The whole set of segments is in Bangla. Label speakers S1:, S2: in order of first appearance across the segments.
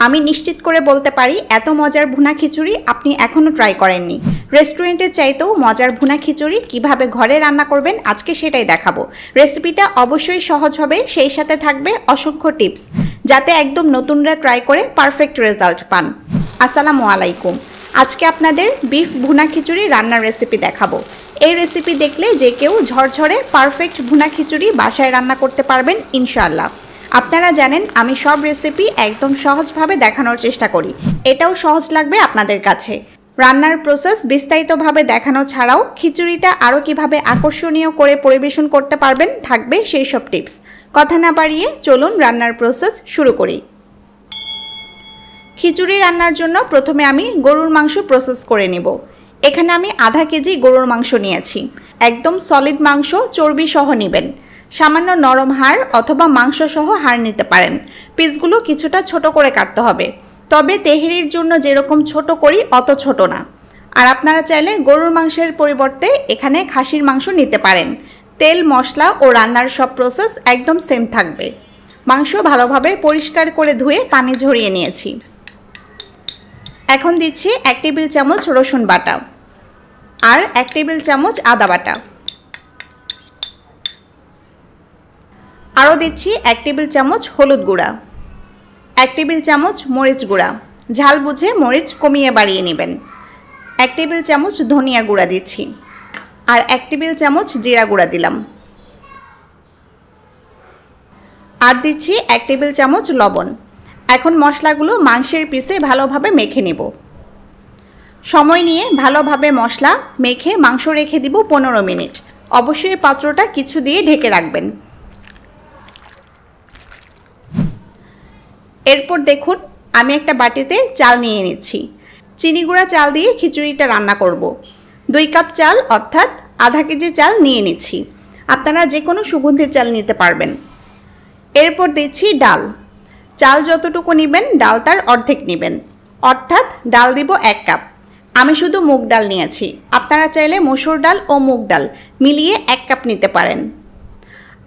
S1: আমি নিশ্চিত করে বলতে পারি এত মজার ভুনা খিচুড়ি আপনি এখনও ট্রাই করেননি। রেস্টুরেন্টের চাইতেও মজার ভুনা খিচুড়ি কিভাবে ঘরে রান্না করবেন আজকে সেটাই দেখাবো। রেসিপিটা অবশ্যই সহজ হবে, সেই সাথে থাকবে অসংখ্য টিপস, যাতে একদম নতুনরা ট্রাই করে পারফেক্ট রেজাল্ট পান। আসসালামু আলাইকুম। আজকে আপনাদের বিফ ভুনা খিচুড়ি রান্নার রেসিপি দেখাবো। এই রেসিপি দেখলে যে কেউ ঝরঝরে পারফেক্ট ভুনা খিচুড়ি বাসায় রান্না করতে পারবেন ইনশাআল্লাহ। আপনারা জানেন আমি সব রেসিপি একদম সহজভাবে দেখানোর চেষ্টা করি, এটাও সহজ লাগবে আপনাদের কাছে। রান্নার প্রসেস বিস্তারিতভাবে দেখানো ছাড়াও খিচুড়িটা আরও কিভাবে আকর্ষণীয় করে পরিবেশন করতে পারবেন থাকবে সেই সব টিপস। কথা না বাড়িয়ে চলুন রান্নার প্রসেস শুরু করি। খিচুড়ি রান্নার জন্য প্রথমে আমি গরুর মাংস প্রসেস করে নেব। এখানে আমি আধা কেজি গরুর মাংস নিয়েছি। একদম সলিড মাংস, চর্বি সহ নেবেন। সামান্য নরম হাড় অথবা মাংস সহ হাড় নিতে পারেন। পিসগুলো কিছুটা ছোট করে কাটতে হবে, তবে তেহেরির জন্য যেরকম ছোট করি অত ছোট না। আর আপনারা চাইলে গরুর মাংসের পরিবর্তে এখানে খাসির মাংস নিতে পারেন। তেল, মশলা ও রান্নার সব প্রসেস একদম সেম থাকবে। মাংস ভালোভাবে পরিষ্কার করে ধুয়ে পানি ঝরিয়ে নিয়েছি। এখন দিচ্ছি 1 টেবিল চামচ রসুন বাটা আর 1 টেবিল চামচ আদা বাটা। আরও দিচ্ছি 1 টেবিল চামচ হলুদ গুঁড়া, 1 টেবিল চামচ মরিচ গুঁড়া, ঝাল বুঝে মরিচ কমিয়ে বাড়িয়ে নেবেন। 1 টেবিল চামচ ধনিয়া গুঁড়া দিচ্ছি আর 1 টেবিল চামচ জিরা গুঁড়া দিলাম। আর দিচ্ছি 1 টেবিল চামচ লবণ। এখন মশলাগুলো মাংসের পিসে ভালোভাবে মেখে নেব। সময় নিয়ে ভালোভাবে মশলা মেখে মাংস রেখে দিব 15 মিনিট। অবশ্যই পাত্রটা কিছু দিয়ে ঢেকে রাখবেন। এরপর দেখুন আমি একটা বাটিতে চাল নিয়ে নিচ্ছি। চিনি গুঁড়া চাল দিয়ে খিচুড়িটা রান্না করব। 2 কাপ চাল অর্থাৎ আধা কেজি চাল নিয়ে নিচ্ছি। আপনারা যে কোনো সুগন্ধি চাল নিতে পারবেন। এরপর দিচ্ছি ডাল। চাল যতটুকু নেবেন ডাল তার অর্ধেক নেবেন, অর্থাৎ ডাল দিব 1 কাপ। আমি শুধু মুগ ডাল নিয়েছি, আপনারা চাইলে মসুর ডাল ও মুগ ডাল মিলিয়ে 1 কাপ নিতে পারেন।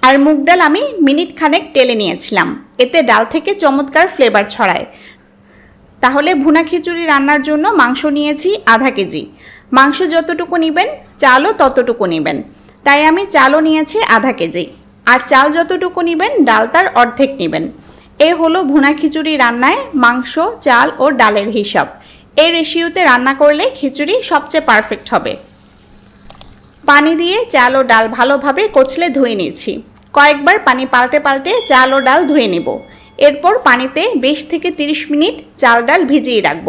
S1: আর মুগ ডাল আমি মিনিট খানেক টেলে নিয়েছিলাম, এতে ডাল থেকে চমৎকার ফ্লেভার ছড়ায়। তাহলে ভুনা খিচুড়ি রান্নার জন্য মাংস নিয়েছি আধা কেজি। মাংস যতটুকু নেবেন চালও ততটুকু নেবেন, তাই আমি চালও নিয়েছি আধা কেজি। আর চাল যতটুকু নেবেন ডাল তার অর্ধেক নেবেন। এ হলো ভুনা খিচুড়ি রান্নায় মাংস, চাল ও ডালের হিসাব। এই রেশিওতে রান্না করলে খিচুড়ি সবচেয়ে পারফেক্ট হবে। পানি দিয়ে চাল ও ডাল ভালোভাবে কচলে ধুয়ে নিয়েছি। কয়েকবার পানি পাল্টে পাল্টে চাল ও ডাল ধুয়ে নেব। এরপর পানিতে 20 থেকে 30 মিনিট চাল ডাল ভিজিয়ে রাখব।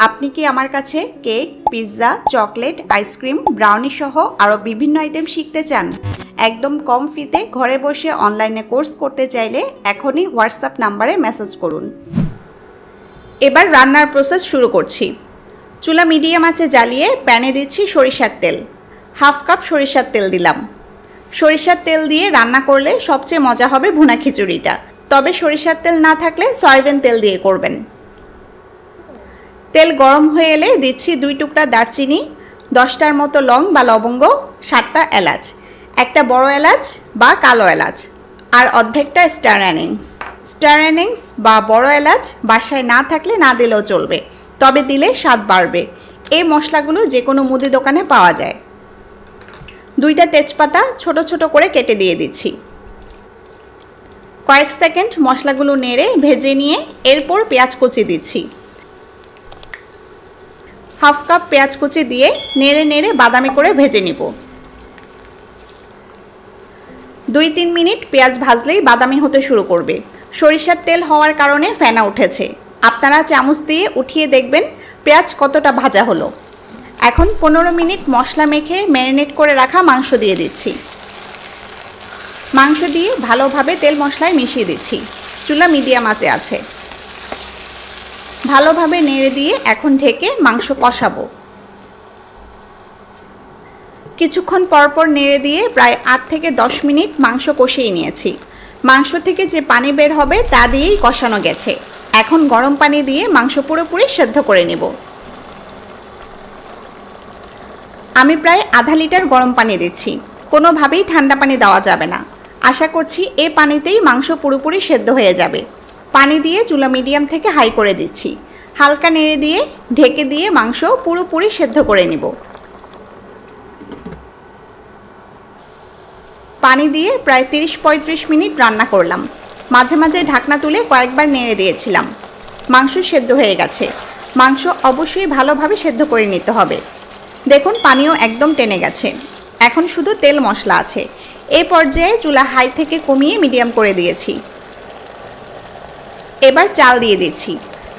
S1: আপনি কি আমার কাছে cake, pizza, chocolate, ice cream, brownie সহ আরও বিভিন্ন আইটেম শিখতে চান? একদম কম ফিতে ঘরে বসে অনলাইনে কোর্স করতে চাইলে এখনই হোয়াটসঅ্যাপ নাম্বারে মেসেজ করুন। এবার রান্নার প্রসেস শুরু করছি। চুলা মিডিয়াম আঁচে জ্বালিয়ে প্যানে দিচ্ছি সরিষার তেল। 1/2 কাপ সরিষার তেল দিলাম। সরিষার তেল দিয়ে রান্না করলে সবচেয়ে মজা হবে ভুনা খিচুড়িটা, তবে সরিষার তেল না থাকলে সয়াবিন তেল দিয়ে করবেন। তেল গরম হয়ে এলে দিচ্ছি 2 টুকরা দারচিনি, 10টার মতো লং বা লবঙ্গ, 7টা এলাচ, একটা বড় এলাচ বা কালো এলাচ, আর অর্ধেকটা স্টার অ্যানিংস। স্টার অ্যানিংস বা বড় এলাচ বাসায় না থাকলে না দিলেও চলবে, তবে দিলে স্বাদ বাড়বে। এই মশলাগুলো যে কোনো মুদি দোকানে পাওয়া যায়। 2টা তেজপাতা ছোট ছোট করে কেটে দিয়ে দিচ্ছি। কয়েক সেকেন্ড মশলাগুলো নেড়ে ভেজে নিয়ে এরপর পেঁয়াজ কুচি দিচ্ছি। 1/2 কাপ পেঁয়াজ কুচি দিয়ে নেড়ে নেড়ে বাদামি করে ভেজে নিব। 2-3 মিনিট পেঁয়াজ ভাজলেই বাদামি হতে শুরু করবে। সরিষার তেল হওয়ার কারণে ফেনা উঠেছে। আপনারা চামচ দিয়ে উঠিয়ে দেখবেন পেঁয়াজ কতটা ভাজা হলো। এখন 15 মিনিট মশলা মেখে ম্যারিনেট করে রাখা মাংস দিয়ে দিচ্ছি। মাংস দিয়ে ভালোভাবে তেল মশলায় মিশিয়ে দিচ্ছি। চুলা মিডিয়াম আঁচে আছে। ভালোভাবে নেড়ে দিয়ে এখন ঢেকে মাংস কষাবো। কিছুক্ষণ পরপর নেড়ে দিয়ে প্রায় 8 থেকে 10 মিনিট মাংস কষিয়ে নিয়েছি। মাংস থেকে যে পানি বের হবে তা দিয়েই কষানো গেছে। এখন গরম পানি দিয়ে মাংস পুরোপুরি সেদ্ধ করে নেব। আমি প্রায় আধা লিটার গরম পানি দিচ্ছি। কোনোভাবেই ঠান্ডা পানি দেওয়া যাবে না। আশা করছি এই পানিতেই মাংস পুরোপুরি সেদ্ধ হয়ে যাবে। পানি দিয়ে চুলা মিডিয়াম থেকে হাই করে দিচ্ছি। হালকা নেড়ে দিয়ে ঢেকে দিয়ে মাংস পুরোপুরি সেদ্ধ করে নিব। পানি দিয়ে প্রায় 30-35 মিনিট রান্না করলাম। মাঝে মাঝে ঢাকনা তুলে কয়েকবার নেড়ে দিয়েছিলাম। মাংস সেদ্ধ হয়ে গেছে। মাংস অবশ্যই ভালোভাবে সেদ্ধ করে নিতে হবে। দেখুন পানিও একদম টেনে গেছে। এখন শুধু তেল মশলা আছে। এই পর্যায়ে চুলা হাই থেকে কমিয়ে মিডিয়াম করে দিয়েছি। এবার চাল দিয়ে দিচ্ছি।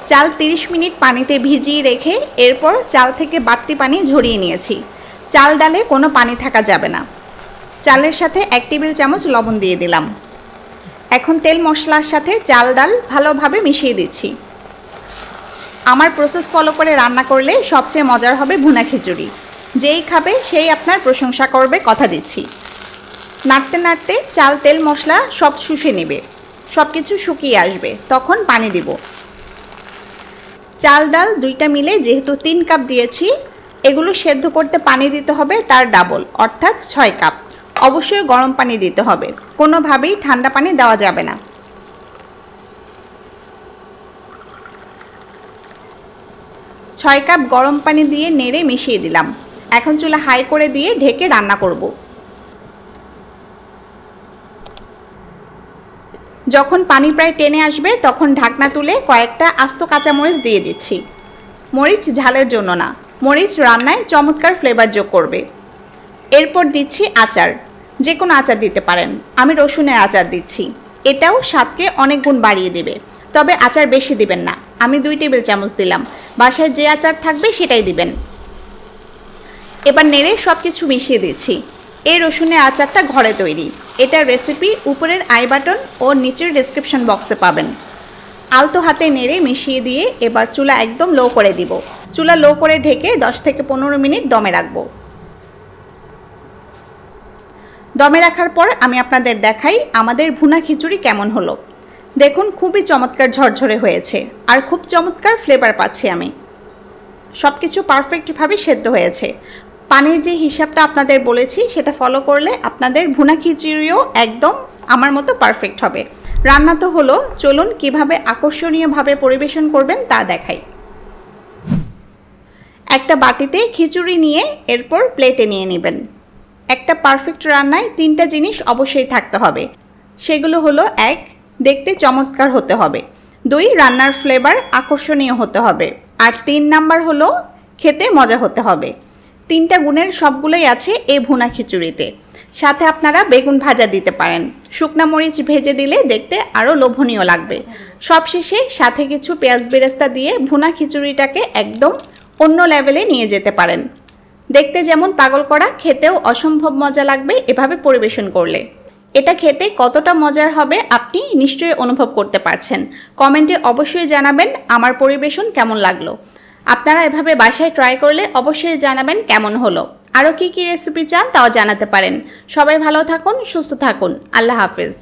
S1: চাল 30 মিনিট পানিতে ভিজিয়ে রেখে এরপর চাল থেকে বাড়তি পানি ঝরিয়ে নিয়েছি। চাল ডালে কোনো পানি থাকা যাবে না। চালের সাথে 1 টেবিল চামচ লবণ দিয়ে দিলাম। এখন তেল মশলার সাথে চাল ডাল ভালোভাবে মিশিয়ে দিচ্ছি। আমার প্রসেস ফলো করে রান্না করলে সবচেয়ে মজার হবে ভুনা খিচুড়ি। যেই খাবে সেই আপনার প্রশংসা করবে, কথা দিচ্ছি। নাড়তে নাড়তে চাল তেল মশলা সব শুষে নেবে। সব কিছু শুকিয়ে আসবে, তখন পানি দিব। চাল ডাল দুইটা মিলে যেহেতু 3 কাপ দিয়েছি, এগুলো সেদ্ধ করতে পানি দিতে হবে তার ডাবল, অর্থাৎ 6 কাপ। অবশ্যই গরম পানি দিতে হবে, কোনোভাবেই ঠান্ডা পানি দেওয়া যাবে না। 6 কাপ গরম পানি দিয়ে নেড়ে মিশিয়ে দিলাম। এখন চুলা হাই করে দিয়ে ঢেকে রান্না করব। যখন পানি প্রায় টেনে আসবে তখন ঢাকনা তুলে কয়েকটা আস্ত কাঁচামরিচ দিয়ে দিচ্ছি। মরিচ ঝালের জন্য না, মরিচ রান্নায় চমৎকার ফ্লেভার যোগ করবে। এরপর দিচ্ছি আচার। যে কোনো আচার দিতে পারেন, আমি রসুনের আচার দিচ্ছি। এটাও স্বাদকে অনেক গুণ বাড়িয়ে দেবে, তবে আচার বেশি দিবেন না। আমি 2 টেবিল চামচ দিলাম। বাসায় যে আচার থাকবে সেটাই দিবেন। এবার নেড়ে সব কিছু মিশিয়ে দিচ্ছি। এই রসুনের আচারটা ঘরে তৈরি। এটার রেসিপি উপরের আই বাটন ও নিচের ডেসক্রিপশন বক্সে পাবেন। আলতো হাতে নেড়ে মিশিয়ে দিয়ে এবার চুলা একদম লো করে দিব। চুলা লো করে ঢেকে 10 থেকে 15 মিনিট দমে রাখবো। দমে রাখার পর আমি আপনাদের দেখাই আমাদের ভুনা খিচুড়ি কেমন হলো। দেখুন খুবই চমৎকার ঝরঝরে হয়েছে আর খুব চমৎকার ফ্লেভার পাচ্ছি আমি। সব কিছু পারফেক্টভাবে সেদ্ধ হয়েছে। পানির যে হিসাবটা আপনাদের বলেছি সেটা ফলো করলে আপনাদের ভুনা খিচুড়িও একদম আমার মতো পারফেক্ট হবে। রান্না তো হলো, চলুন কিভাবে আকর্ষণীয়ভাবে পরিবেশন করবেন তা দেখাই। একটা বাটিতে খিচুড়ি নিয়ে এরপর প্লেটে নিয়ে নেবেন। একটা পারফেক্ট রান্নায় 3টা জিনিস অবশ্যই থাকতে হবে। সেগুলো হলো 1, দেখতে চমৎকার হতে হবে। 2, রান্নার ফ্লেভার আকর্ষণীয় হতে হবে। আর 3 নাম্বার হলো খেতে মজা হতে হবে। 3টা গুণের সবগুলোই আছে এই ভুনা খিচুড়িতে। সাথে আপনারা বেগুন ভাজা দিতে পারেন। শুকনা মরিচ ভেজে দিলে দেখতে আরও লোভনীয় লাগবে। সবশেষে সাথে কিছু পেঁয়াজ বেরেস্তা দিয়ে ভুনা খিচুড়িটাকে একদম অন্য লেভেলে নিয়ে যেতে পারেন। দেখতে যেমন পাগল করা, খেতেও অসম্ভব মজা লাগবে এভাবে পরিবেশন করলে। এটা খেতে কতটা মজার হবে আপনি নিশ্চয়ই অনুভব করতে পারছেন। কমেন্টে অবশ্যই জানাবেন আমার পরিবেশন কেমন লাগলো। আপনারা এভাবে বাসায় ট্রাই করলে অবশ্যই জানাবেন কেমন হলো। আরও কি রেসিপি চান তাও জানাতে পারেন। সবাই ভালো থাকুন, সুস্থ থাকুন। আল্লাহ হাফেজ।